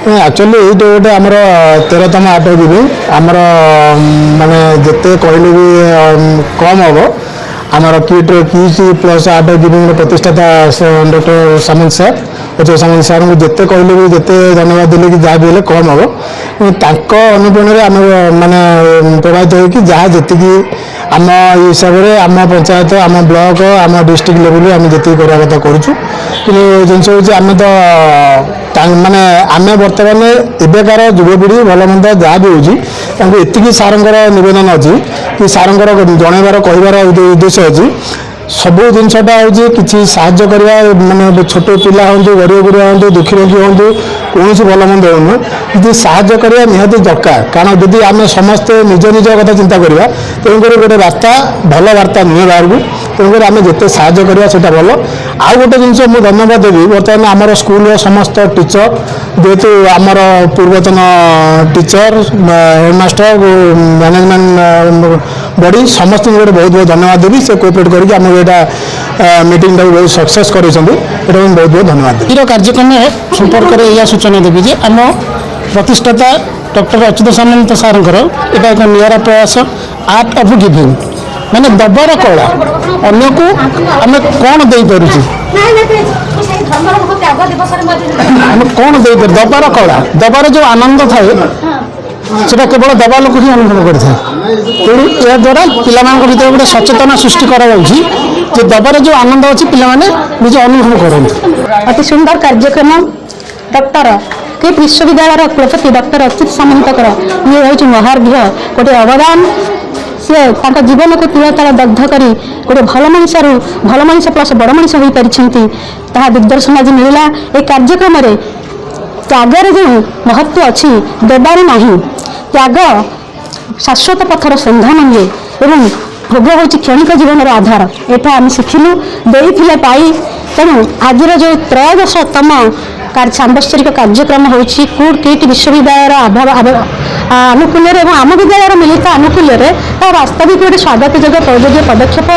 Actually ये गोटे आमर 13तम आर्ट गिविंग आमर माने जिते कहले भी कम हम आमर किट प्लस आर्ट गिविंग प्रतिष्ठाता doctor Samanta sir Ajay Samanta sir को जिते कहले भी जिते धन्यवाद देले कि जहाँ भी कम हम अनुप्रेरण आम माने प्रभावित हो कि जहाँ जी आम हिसाब से आम पंचायत आम ब्लॉक आम डिस्ट्रिक्ट लेवल आम जी करवा कथा करूँ कि जिनस आम तो माने आम बर्तमान एबेकार युवपीढ़ी भल मंद जहाँ भी होती सारंकर नवेदन अच्छी कि सारंकर जनइबार कहबार उद्देश्य अच्छी सबू जिनसटा हूँ कि साहाय्य करवा माने छोट पिला हूँ गरीब गुरिया हूँ दुखी रोगी हूँ कौन भल मंद हो कि साहाय्य करवा निहाती दरकार कारण जदि आम समस्ते निज निज कथा चिंता करवा तेणुक गोटे वार्ता भल वार्ता नुहे बाहर को तेणुक आम जिते साहाय्य करवा से भल आउ गोटे जिनस मुझे धन्यवाद देवी बर्तमान आमर स्कूल समस्त टीचर जेहेतु आमर पूर्वतन टीचर हेडमास्टर मैनेजमेंट बॉडी समस्त बहुत बहुत धन्यवाद देवी से कोऑपरेट करके आम यहाँ मीटिंग बहुत सक्सेस कर बहुत बहुत धन्यवाद देवी कार्यक्रम संपर्क में यह सूचना देवी जे आम प्रतिष्ठाता डॉक्टर अच्युत सामंत सारंकर यहाँ एक निरा प्रयास आर्ट ऑफ गिविंग माने दबार कला अन्य को आम कौन दे पारुची आम कौन दे दबार कला दबार जो आनंद थाए सेटा केवल दबा लोक ही अनुभव करता तेणु यह द्वारा पिला भर गोटे सचेतना सृष्टि कर दबार जो आनंद अच्छी पिलाने निज अनुभव करते अति सुंदर कार्यक्रम डॉक्टर किट विश्वविद्यालय कुलपति डॉक्टर अच्युत सामंतकर ये हूँ महार्घ्य गोटे अवदान सी जीवन को तीरताल दग्ध कर गोटे भल मनीष प्लस बड़ मनीष हो पारि दिग्दर्शन आज मिलला ये कार्यक्रम त्यागर जो महत्व अच्छी देवार नहीं त्याग शाश्वत पथर सन्धान हुए एवं भोग हूँ क्षणिक जीवन आधार यहाँ आम शिखिलु देते पाई तेणु आज जो त्रयोदशतम सांबत्सरिक कार्यक्रम होची कूट किट विश्वविद्यालय आनुकूल्य एवं आम विद्यालय मिलित आनुकूल्य वास्तविक गोटे स्वागतयोग्य प्रयोज्य पदक्षेप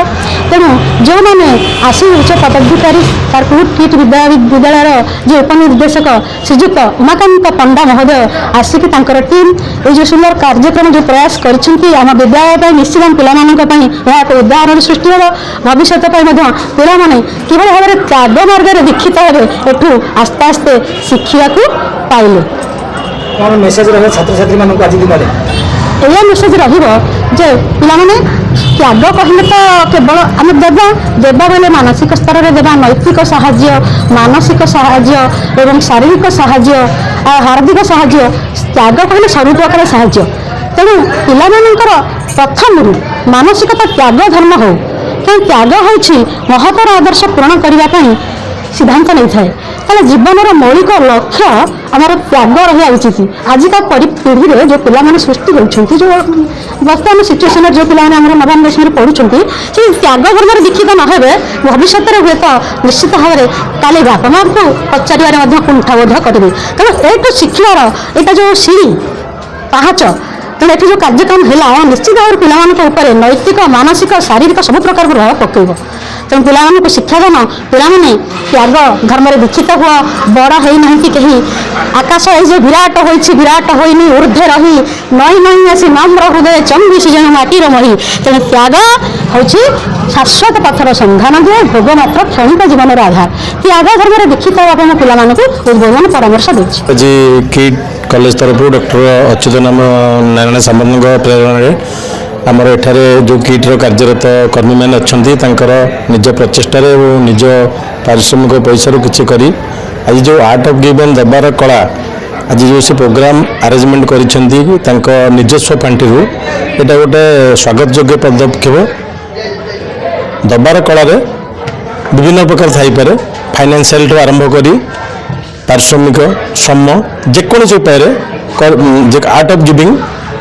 तेणु जो मैंने आसी उच्च पदाधिकारी तार कूट किट विद्यालय जो उपनिर्देशक श्रीजुक्त उमाकांत पंडा महोदय आसिक टीम ये सुंदर कार्यक्रम जो प्रयास कर विद्यालय निश्चित पानी एक उदाहरण सृष्टि हो भविष्य पाने किभली भाव में त्याग मार्ग दीक्षित हे एठू आस्ते आस्ते शिखा पाइले कौन मेसेज रहे छात्र छात्री मान आज दिन में यह मेसेज रे पाने त्याग कहले तो केवल आम देवा बेले मानसिक स्तर में देवा नैतिक साहाय्य मानसिक साहाय्य एवं शारीरिक साहाय्य हार्दिक साहाय्य त्याग कहले सब प्रकार साहाय्य तेणु पिलामानंकर प्रथम मानसिकता त्याग धर्म हो कहीं त्याग होछि महतर आदर्श पूरण करने सिद्धांत नहीं थाए ताले जीवन मौलिक लक्ष्य आमर त्याग रहा उचित आजिका पीढ़ी में जो पिलाने सृष्टि होती जो बर्तमान सिचुएसन जो पिलाने नवम दशम पढ़ुं से त्याग धर्म दीक्षित न हे भविष्य में हुए तो निश्चित भाव में काली बापा माँ को पचारे कुंठाबोध करेंगे तेणु ये शिक्षार यहाँ जो सीढ़ी पाहाच तेणु ये जो कार्यक्रम है निश्चित भाव पिला नैतिक मानसिक शारीरिक सब प्रकार प्रभाव पकड़ तेणु पिला शिक्षादान पिलाने त्याग धर्म दीक्षित हुआ बड़ होना कहीं आकाश ये विराट विराट होनी ऊर्ध्वे रही नई नई आसी नम्र हृदय चंबी जन माटीर मही तेणु त्याग हूँ शाश्वत पथर संधान दिए भोग मात्र क्षणिक जीवन आधार त्याग धर्म दीक्षित होगा पिला उद्बोधन परामर्श देती कॉलेज तरफ डॉक्टर अच्युत नारायण सामंत प्रेरणा आमर एठारे जो किट्र कार्यरत कर्मी मैंने अच्छा निज प्रचेषार निज पारिश्रमिक पैसा किसी करी आज जो आर्ट ऑफ गिविंग दबार कला आज जो से प्रोग्राम अरेंजमेंट कर निजस्व पांठी यहाँ गोटे स्वागत योग्य पदक्षेप दबार कला विभिन्न प्रकार थाईपे फाइनेंशियल ठू आरंभ कर पारिश्रमिक श्रम जेकोसी उपाय आर्ट ऑफ गिविंग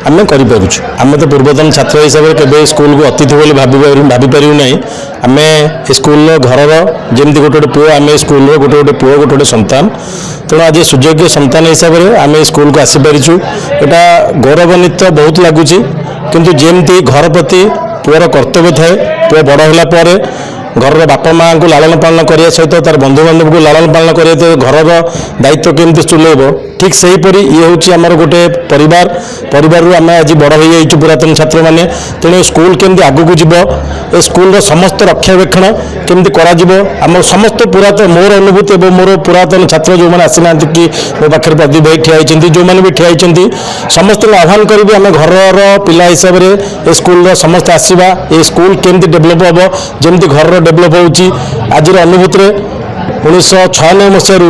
आम करूँ आम तो पूर्वतन छात्र हिसाब से केवल स्कूल को अतिथि बोली भाभी पारू ना आम स्कूल घर जमी गोटे गोटे पुओ आम स्कूल गोटे गोटे पुओ गोटे गोटे संतान तेणु आज सुयोग्य संतान हिसाब से आम स्कूल को आसीपारिचु यहाँ गौरवान्वित बहुत लगुच किंतु जमती घर प्रति पुअर कर्तव्य थाए पुओ बड़ होगापर घर बापा माँ को लालन पालन करने सहित तार बंधु बांधव को लालन पालन कर घर दायित्व केमती चुलेब ठीक सेहीपरि ये हूँ आमर गोटे परिवार परिवार आम आज बड़ हो जाइए पुरातन छात्र मैंने तेणु स्कूल केमती आगू जीव ए स्कूल समस्त रक्षाबेक्षण केमती आम समस्त पुरातन मोर अनुभूति और मोर पुरातन छात्र जो मैंने आसीना कि मो पाखे प्रदीप भाई ठिया जो मैंने भी ठिया समस्त आह्वान करी आम घर पिला हिसाब से स्कूल समस्त आसवा ये स्कूल केमती डेभलप हम जमी घर डेभलप हो आज अनुभूति 1996 मसीह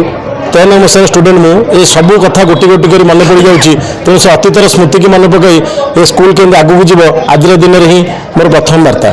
93 मसीह स्टूडेंट मुझे सबू कथा गोटी गोटी कर मन पड़ जाऊँगी तेणु से अतीतर स्मृति की मन पकई ये स्कूल केमती आगू जीव आज दिन में ही मोर प्रथम वार्ता।